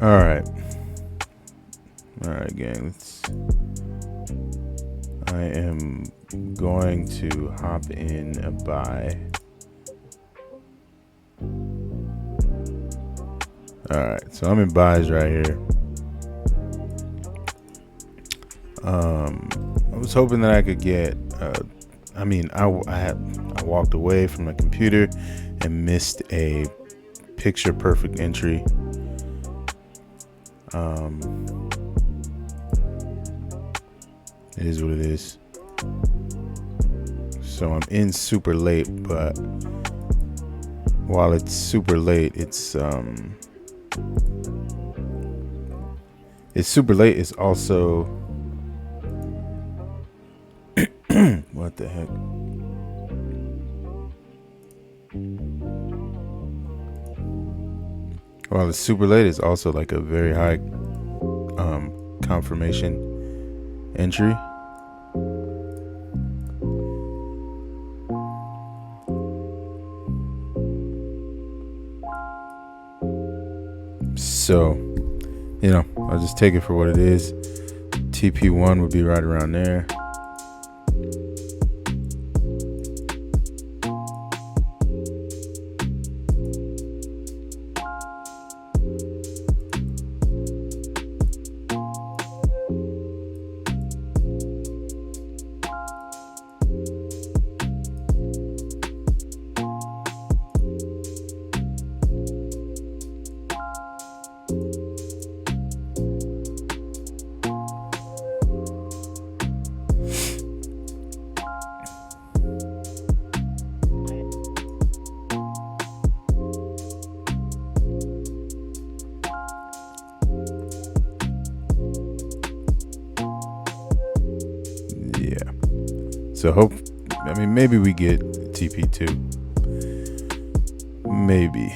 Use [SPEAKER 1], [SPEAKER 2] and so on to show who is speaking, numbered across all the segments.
[SPEAKER 1] All right, gang. I am going to hop in a buy. All right, so I'm in buys right here. I was hoping that I could get. I walked away from the computer and missed a picture perfect entry. It is what it is. So I'm in super late, but while it's super late, it's super late. It's also what the heck? While it's super late, it's also like a very high confirmation entry. So, I'll just take it for what it is. TP1 would be right around there. So maybe we get TP2. Maybe.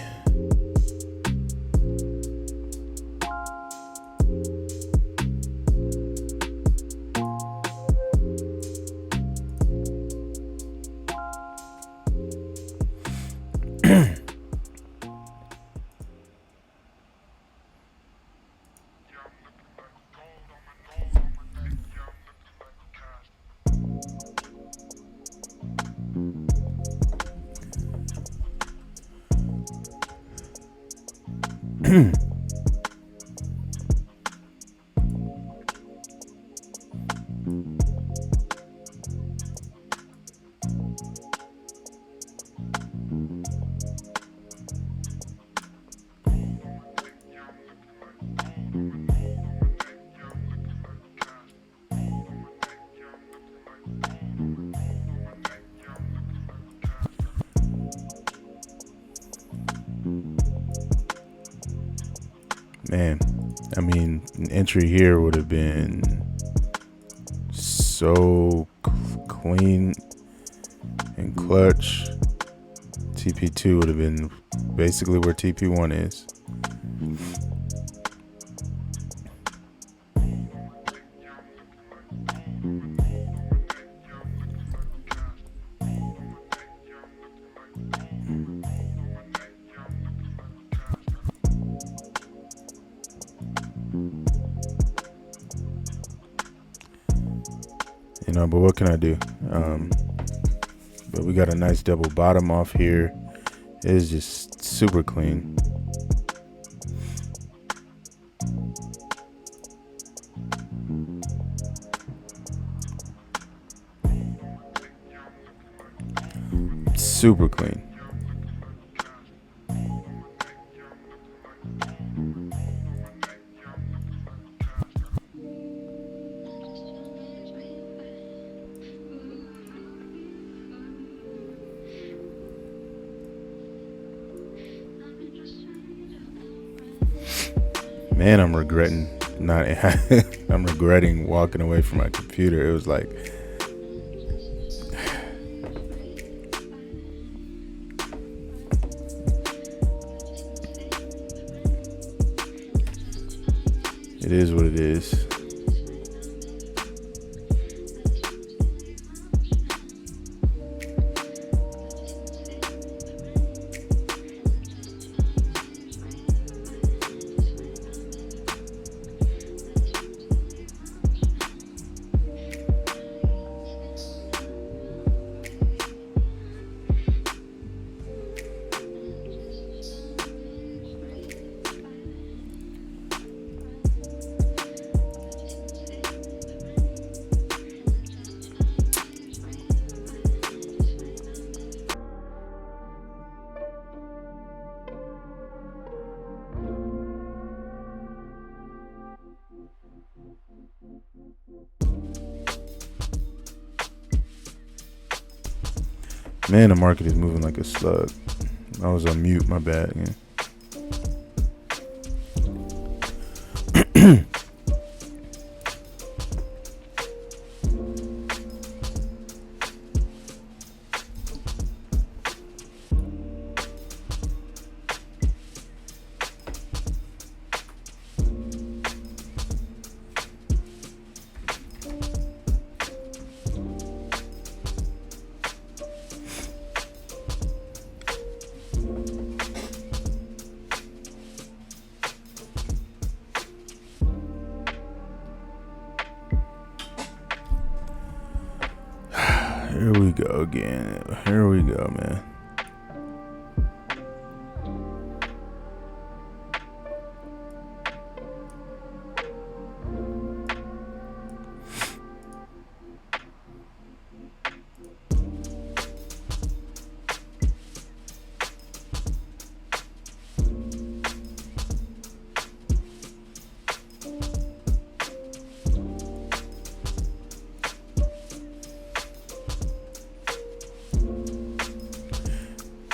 [SPEAKER 1] Man, an entry here would have been so clean and clutch. TP2 would have been basically where TP1 is. But what can I do? But we got a nice double bottom off here. It is just super clean. Super clean. Man, I'm regretting I'm regretting walking away from my computer. It was like, it is what it is. Man, the market is moving like a slug. I was on mute, my bad. Yeah. Here we go again. Here we go, man.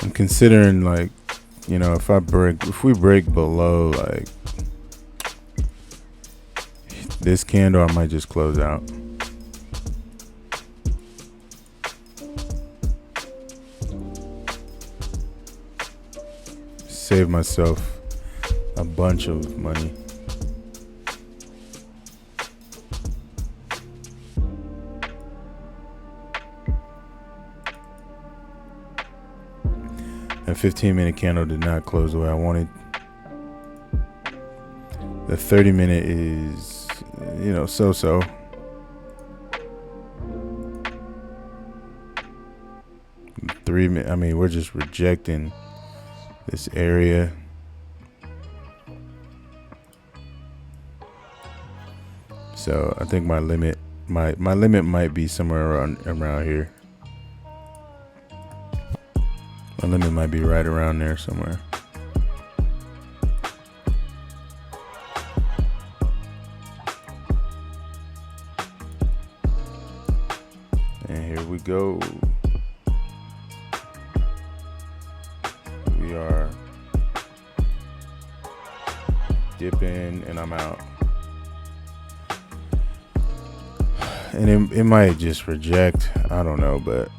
[SPEAKER 1] I'm considering, like, you know, if we break below like this candle, I might just close out. Save myself a bunch of money. That 15-minute candle did not close the way I wanted. The 30-minute is, you know, so-so. I mean, we're just rejecting this area. So I think my limit might be somewhere around here. My limit might be right around there somewhere. And here we go. We are dipping and I'm out. And it might just reject. I don't know, but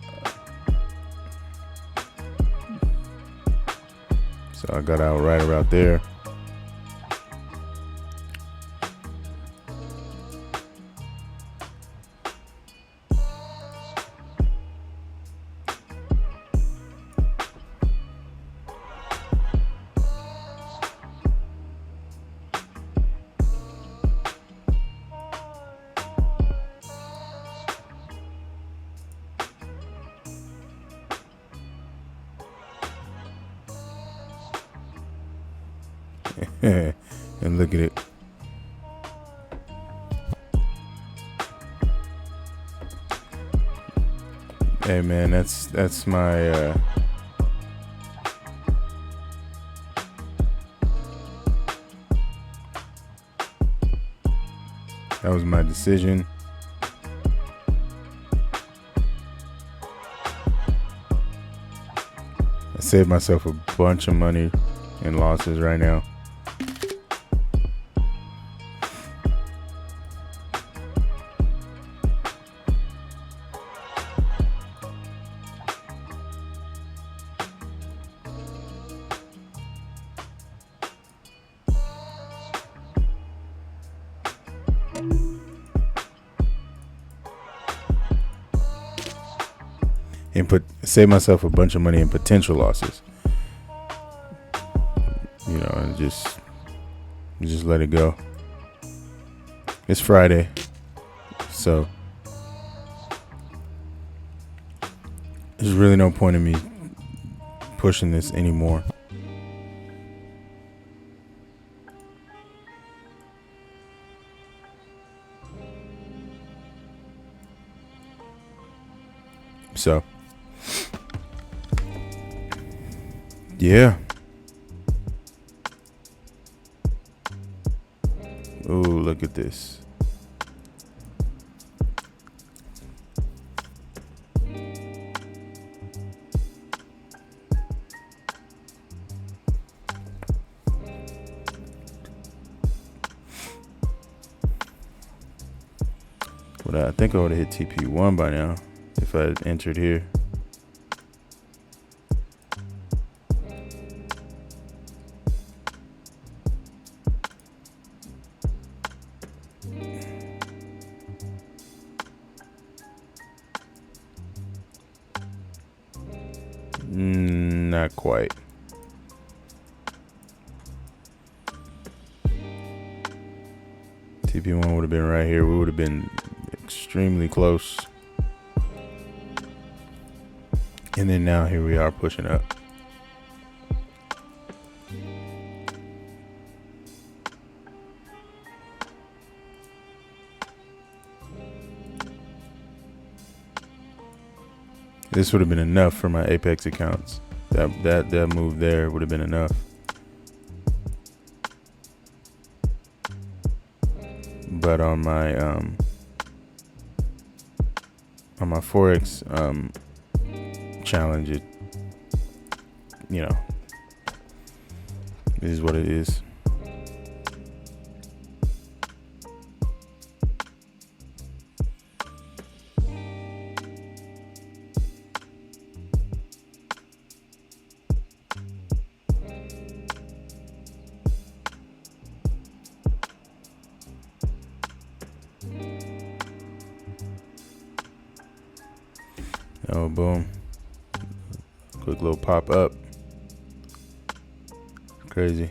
[SPEAKER 1] so I got out right about there. And look at it. Hey man, that's my that was my decision. I saved myself a bunch of money in losses right now. And save myself a bunch of money in potential losses. You know, and just let it go. It's Friday, so there's really no point in me pushing this anymore. So yeah. Oh, look at this. I think I would have hit TP1 by now if I had entered here. Not quite. TP1 would have been right here. We would have been extremely close. And then now here we are pushing up. This would have been enough for my Apex accounts. That move there would have been enough. But on my Forex challenge, it, you know, this is what it is. Oh, boom. Quick little pop up. Crazy.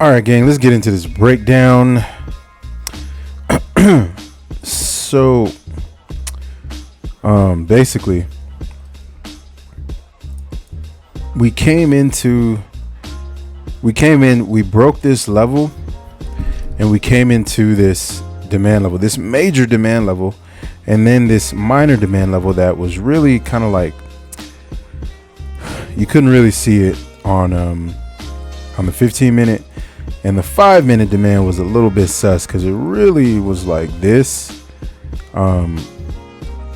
[SPEAKER 1] All right, gang, let's get into this breakdown. So, basically, we broke this level, and we came into this demand level, this major demand level, and then this minor demand level that was really kind of like, you couldn't really see it on the 15-minute, and the 5-minute demand was a little bit sus because it really was like this.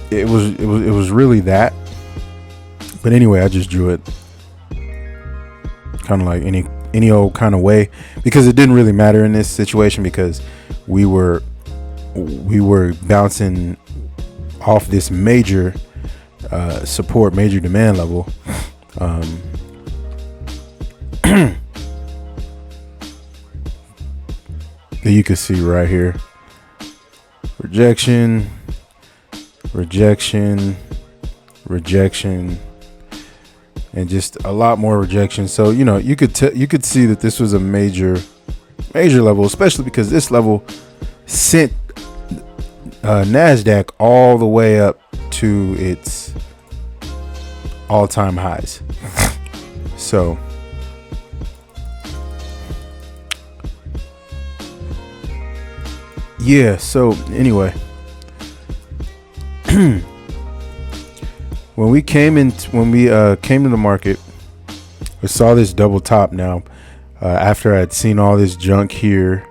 [SPEAKER 1] It was really that. But anyway, I just drew it kind of like any old kind of way, because it didn't really matter in this situation, because we were bouncing off this major support, major demand level. That you can see right here. Rejection, rejection, rejection, and just a lot more rejection. So, you know, you could see that this was a major level, especially because this level sent Nasdaq all the way up to its all-time highs. So yeah, so anyway, when we came to the market, we saw this double top now, after I'd seen all this junk here,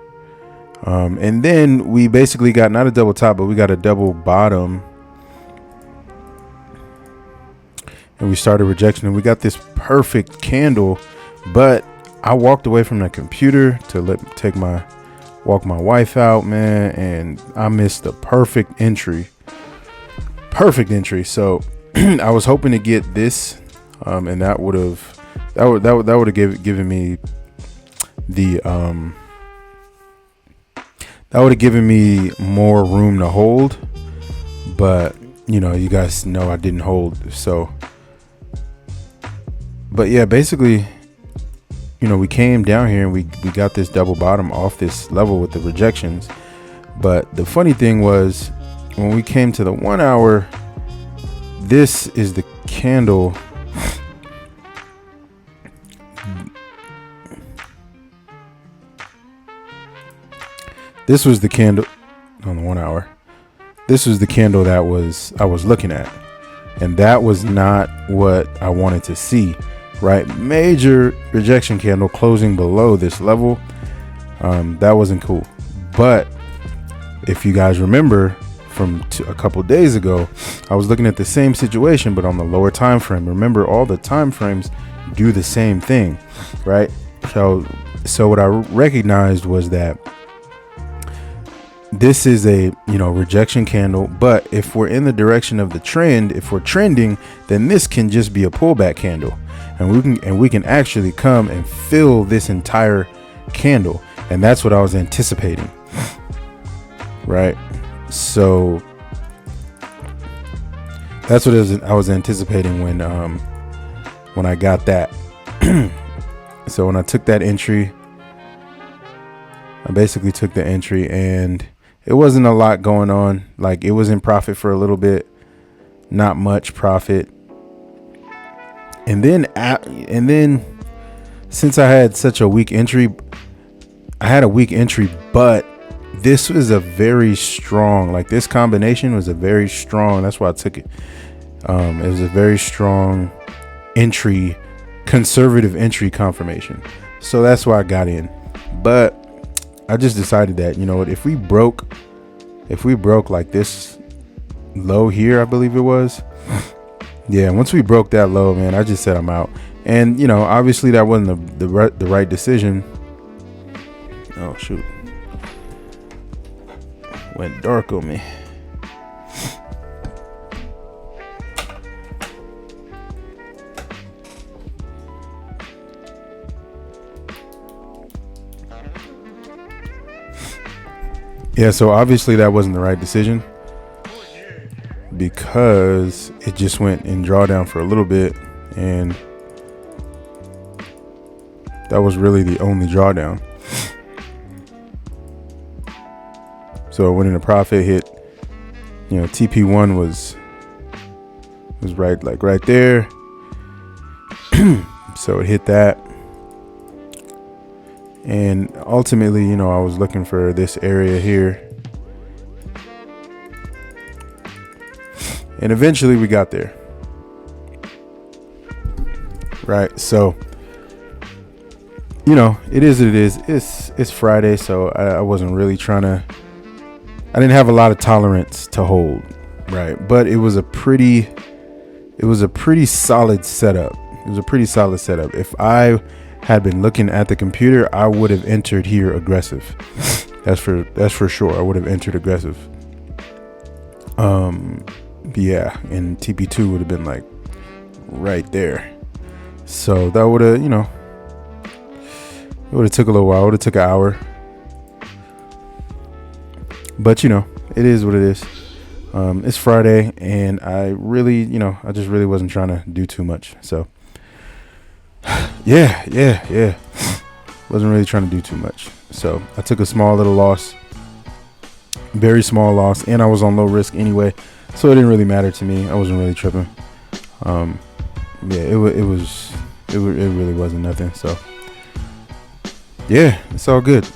[SPEAKER 1] and then we basically got not a double top, but we got a double bottom, and we started rejection, and we got this perfect candle. But I walked away from the computer to walk my wife out, man, and I missed the perfect entry. So I was hoping to get this, and that would have given me the that would have given me more room to hold. But you know, you guys know I didn't hold. So, but yeah, basically, you know, we came down here and we got this double bottom off this level with the rejections. But the funny thing was, when we came to the 1 hour, this is the candle. This was the candle on the 1 hour. This was the candle that I was looking at, and that was not what I wanted to see. Right, major rejection candle closing below this level. That wasn't cool. But if you guys remember from a couple days ago, I was looking at the same situation, but on the lower time frame. Remember, all the time frames do the same thing, right? So what I recognized was that this is a, rejection candle, but if we're in the direction of the trend, if we're trending, then this can just be a pullback candle, and we can actually come and fill this entire candle. And that's what I was anticipating, right? So that's what I was anticipating when I got that. So when I took that entry, I basically took the entry, and it wasn't a lot going on. Like, it was in profit for a little bit, not much profit. And then since I had such a weak entry, but this was a very strong, like, this combination was a very strong, that's why I took it. It was a very strong entry, conservative entry confirmation. So that's why I got in. But I just decided that, if we broke like this low here, I believe it was. Yeah, once we broke that low, man, I just said I'm out. And, obviously that wasn't the right decision. Oh, shoot. Went dark on me. Yeah, so obviously that wasn't the right decision, because it just went in drawdown for a little bit, and that was really the only drawdown. So it went into profit, hit, TP1 was right there. So it hit that. And ultimately, I was looking for this area here. And eventually we got there. Right. So, it is what it is. It's Friday, so I wasn't really I didn't have a lot of tolerance to hold. Right. But it was a pretty solid setup. If I had been looking at the computer, I would have entered here aggressive. That's for sure. I would have entered aggressive. Yeah, and TP2 would have been like right there. So that would have, it would have took a little while. It would have took an hour. But it is what it is. It's Friday, and I really, I just really wasn't trying to do too much. So yeah. Wasn't really trying to do too much. So I took a small little loss, very small loss, and I was on low risk anyway, so it didn't really matter to me. I wasn't really tripping. It really wasn't nothing. So yeah, it's all good.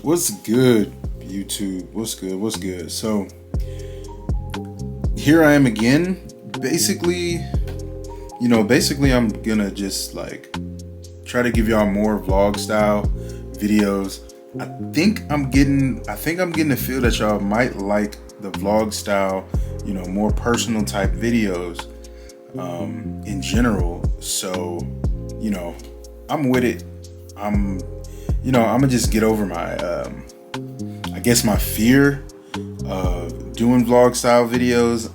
[SPEAKER 1] What's good, YouTube? What's good? So here I am again. Basically I'm gonna just try to give y'all more vlog style videos. I think I'm getting the feel that y'all might like the vlog style, more personal type videos in general. So, I'm with it. I'm gonna just get over my I guess my fear of doing vlog style videos.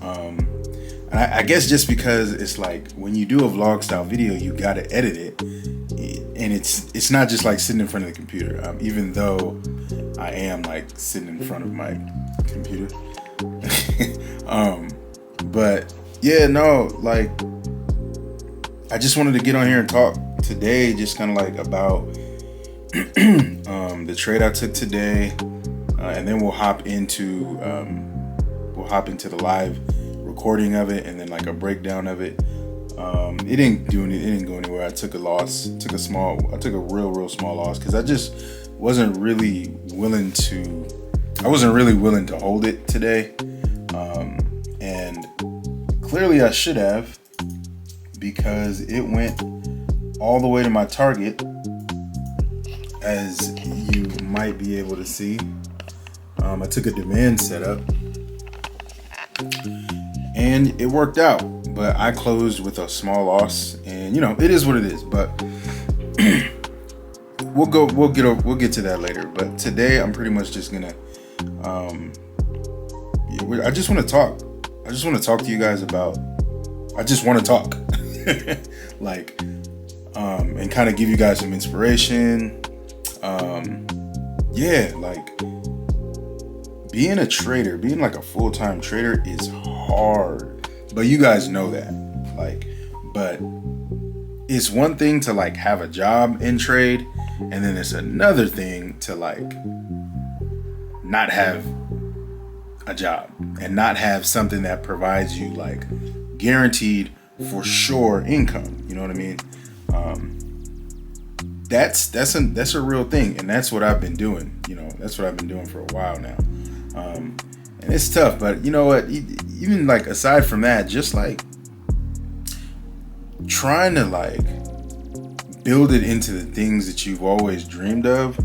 [SPEAKER 1] And I guess just because it's like when you do a vlog style video, you gotta edit it, and it's not just like sitting in front of the computer. Even though I am sitting in front of my computer, but yeah, no, I just wanted to get on here and talk today, just kind of about the trade I took today, and then we'll hop into the live recording of it, and then a breakdown of it. It didn't go anywhere. I took a loss, I took a real small loss, because I just wasn't really willing to hold it today. And clearly I should have, because it went all the way to my target, as you might be able to see, I took a demand setup and it worked out, but I closed with a small loss, and it is what it is. But we'll get to that later. But today I'm pretty much just gonna I just want to talk. I just want to talk to you guys about. I just want to talk, and kind of give you guys some inspiration. Being a trader, being like a full-time trader is hard, but you guys know that. But it's one thing to have a job and trade, and then it's another thing to not have a job and not have something that provides you guaranteed for sure income. You know what I mean? That's a real thing, and that's what I've been doing. That's what I've been doing for a while now. And it's tough, but you know what? Even aside from that, just trying to build it into the things that you've always dreamed of.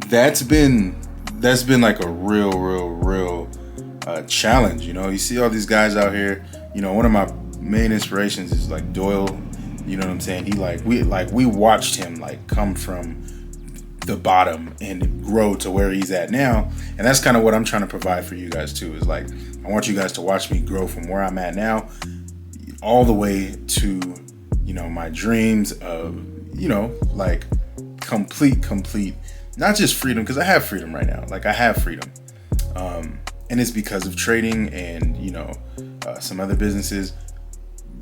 [SPEAKER 1] That's been a real challenge. You see all these guys out here. One of my main inspirations is Doyle. You know what I'm saying? We watched him come from the bottom and grow to where he's at now. And that's kind of what I'm trying to provide for you guys too, is I want you guys to watch me grow from where I'm at now all the way to, my dreams of, complete, not just freedom, because I have freedom right now. I have freedom. And it's because of trading and, some other businesses.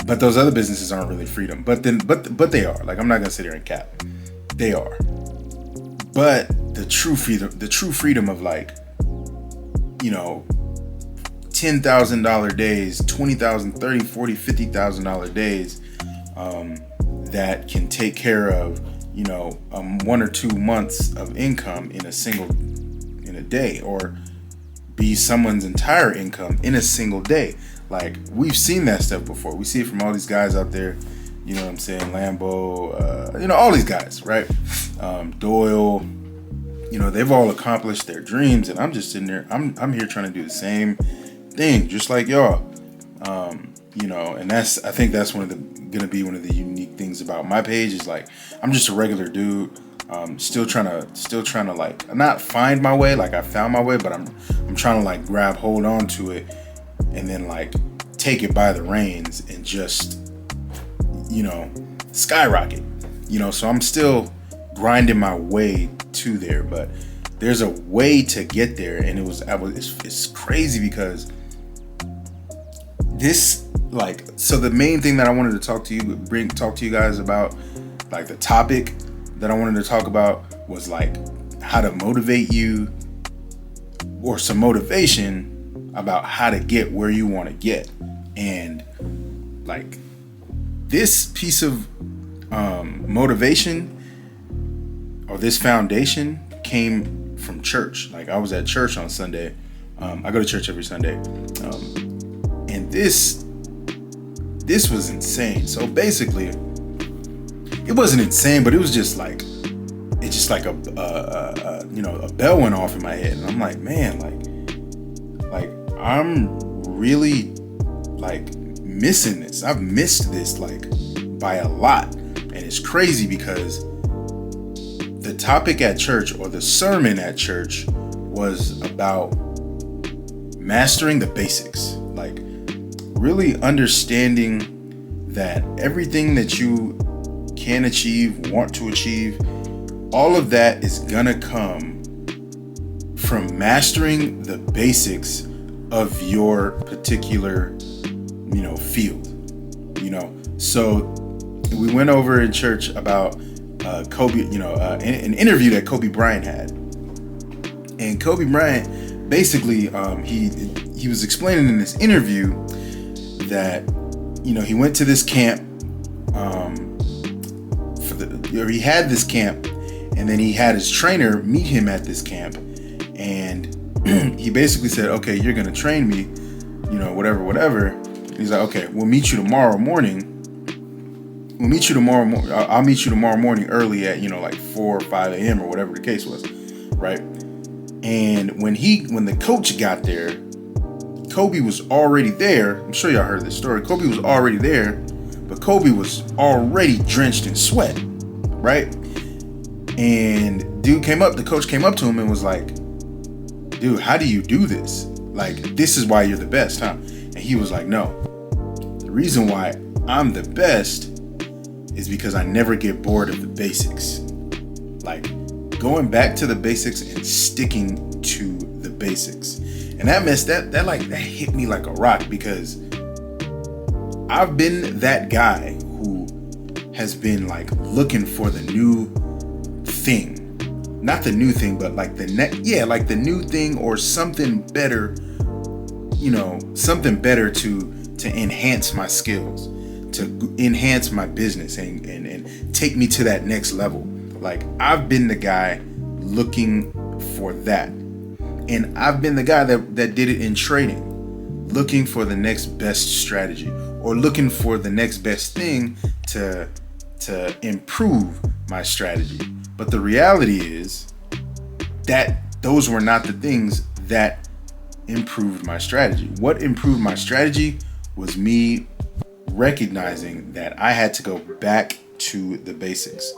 [SPEAKER 1] But those other businesses aren't really freedom. But they are. I'm not gonna sit here and cap. They are. But the true freedom of $10,000 days, $20,000, $30,000, $40,000, $50,000 days, that can take care of 1 or 2 months of income in a day, or be someone's entire income in a single day. We've seen that stuff before. We see it from all these guys out there. You know what I'm saying? Lambo, all these guys, right? Doyle, they've all accomplished their dreams, and I'm just sitting there. I'm here trying to do the same thing, just like y'all. And I think that's gonna be one of the unique things about my page is I'm just a regular dude. Still trying to not find my way. I found my way, but I'm trying to grab hold on to it, and then take it by the reins and just skyrocket. So I'm still grinding my way to there, but there's a way to get there, and it's crazy because this so the main thing that I wanted to talk to you guys about, the topic that I wanted to talk about was how to motivate you, or some motivation about how to get where you want to get. And this piece of motivation, or this foundation, came from church. I was at church on Sunday. I go to church every Sunday, and this was insane. So basically, it wasn't insane, but it was just a bell went off in my head, and I'm like, man, I'm really missing this. I've missed this by a lot, and it's crazy because the topic at church, or the sermon at church, was about mastering the basics, really understanding that everything that you can achieve, want to achieve, all of that is gonna come from mastering the basics of your particular, field. So we went over in church about Kobe, an interview that Kobe Bryant had, and Kobe Bryant basically he was explaining in this interview that he went to this camp he had this camp, and then he had his trainer meet him at this camp, and he basically said, okay, you're gonna train me, whatever. He's like, okay, we'll meet you tomorrow morning we'll meet you tomorrow. I'll meet you tomorrow morning early at, like 4 or 5 a.m. or whatever the case was, right? And when the coach got there, Kobe was already there. I'm sure y'all heard this story. Kobe was already there, but Kobe was already drenched in sweat, right? And the coach came up to him and was like, dude, how do you do this? Like, this is why you're the best, huh? And he was like, no, the reason why I'm the best is because I never get bored of the basics. Like, going back to the basics and sticking to the basics. And that hit me like a rock, because I've been that guy who has been like looking for the new thing. Not the new thing, but like the new thing, or something better, something better to enhance my skills, to enhance my business and take me to that next level. Like, I've been the guy looking for that. And I've been the guy that did it in trading, looking for the next best strategy, or looking for the next best thing to improve my strategy. But the reality is that those were not the things that improved my strategy. What improved my strategy was me recognizing that I had to go back to the basics.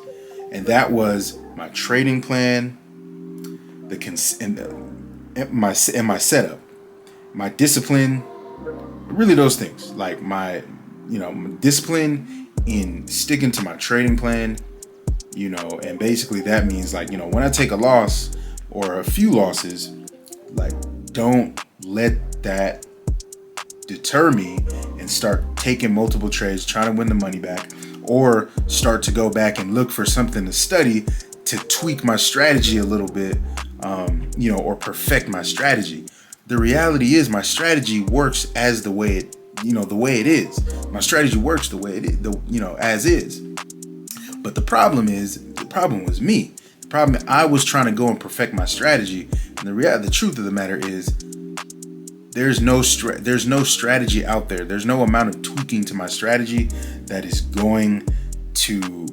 [SPEAKER 1] And that was my trading plan, my setup, my discipline, really those things. Like my discipline in sticking to my trading plan, and basically that means like, when I take a loss or a few losses, like, don't let that deter me and start taking multiple trades, trying to win the money back, or start to go back and look for something to study to tweak my strategy a little bit, or perfect my strategy. The reality is my strategy works as the way it is. My strategy works the way it is, as is. But the problem was me. The problem, I was trying to go and perfect my strategy. And the truth of the matter is, there's no strategy out there. There's no amount of tweaking to my strategy that is going to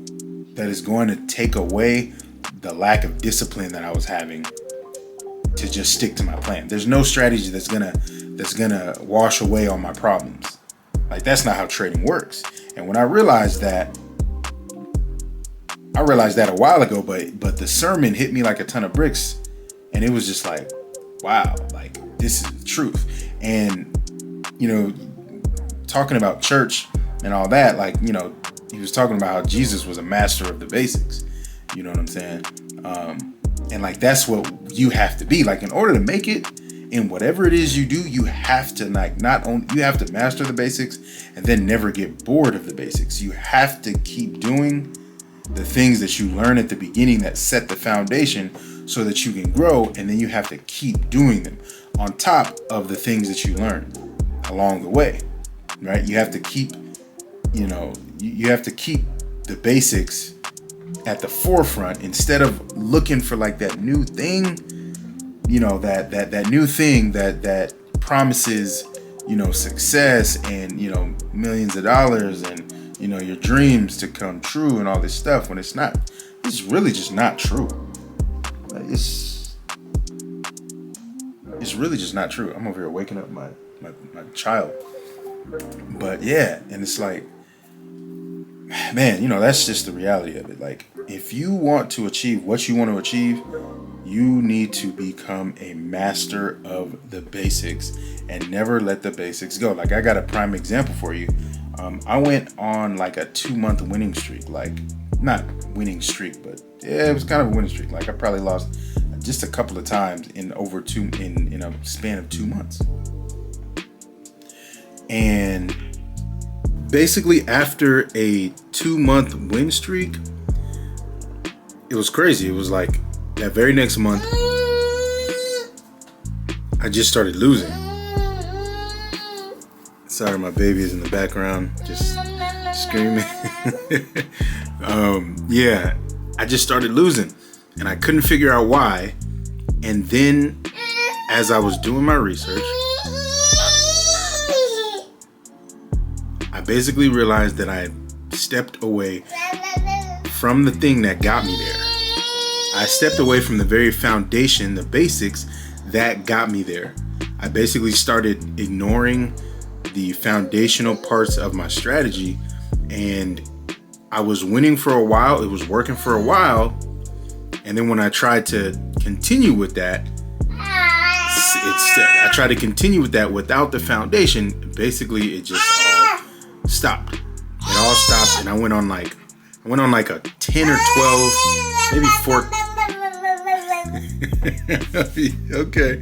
[SPEAKER 1] take away the lack of discipline that I was having to just stick to my plan. There's no strategy that's gonna wash away all my problems. Like, that's not how trading works. And when I realized that a while ago, but the sermon hit me like a ton of bricks, and it was just like, wow, like, this is the truth. And talking about church and all that, like, he was talking about how Jesus was a master of the basics. You know what I'm saying? And like, that's what you have to be. Like, in order to make it in whatever it is you do, you have to you have to master the basics and then never get bored of the basics. You have to keep doing the things that you learn at the beginning that set the foundation so that you can grow, and then you have to keep doing them on top of the things that you learn along the way, right? You have to keep, you have to keep the basics at the forefront instead of looking for like that new thing, that new thing that promises, success and, millions of dollars and, your dreams to come true and all this stuff, when it's really just not true. It's really just not true. I'm over here waking up my child. But yeah, and it's like, man, that's just the reality of it. Like, if you want to achieve what you want to achieve, you need to become a master of the basics and never let the basics go. Like, I got a prime example for you. I went on like a 2-month winning streak, like, not winning streak, but yeah, it was kind of a winning streak. Like, I probably lost just a couple of times in a span of 2 months. And basically, after a 2-month win streak, it was crazy. It was like that very next month, I just started losing. Sorry, my baby is in the background, just screaming. Yeah, I just started losing, and I couldn't figure out why. And then, as I was doing my research, I basically realized that I stepped away from the thing that got me there. I stepped away from the very foundation, the basics that got me there. I basically started ignoring the foundational parts of my strategy, and I was winning for a while. It was working for a while. And then when I tried to continue with that, I tried to continue with that without the foundation. Basically, it just all stopped. It all stopped, and I went on like a 10 or 12, maybe 14. Okay.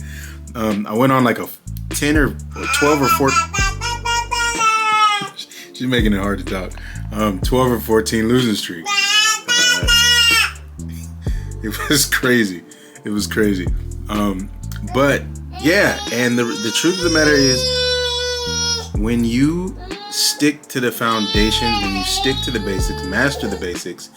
[SPEAKER 1] I went on like a 10 or 12 or 14. She's making it hard to talk. 12 or 14 losing streak. It was crazy. It was crazy. But yeah, and the truth of the matter is, when you stick to the foundations, when you stick to the basics, master the basics.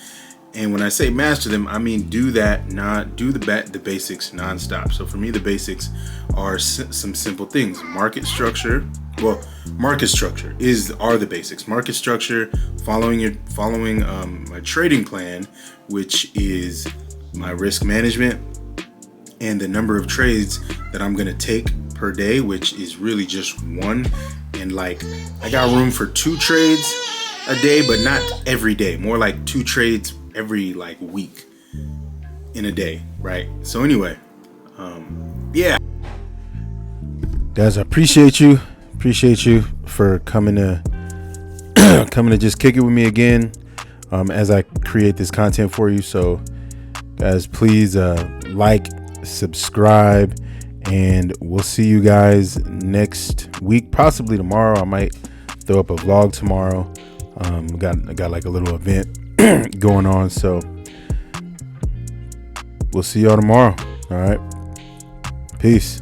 [SPEAKER 1] And when I say master them, I mean do the basics nonstop. So for me, the basics are some simple things. Market structure. Well, market structure are the basics. Market structure, following my trading plan, which is my risk management, and the number of trades that I'm gonna take per day, which is really just one. And like, I got room for 2 trades a day, but not every day. More like 2 trades every like week in a day, right? So anyway, yeah, guys, I appreciate you for coming to just kick it with me again as I create this content for you. So guys, please like, subscribe, and we'll see you guys next week, possibly tomorrow. I might throw up a vlog tomorrow. Got like a little event going on, so we'll see y'all tomorrow. All right, peace.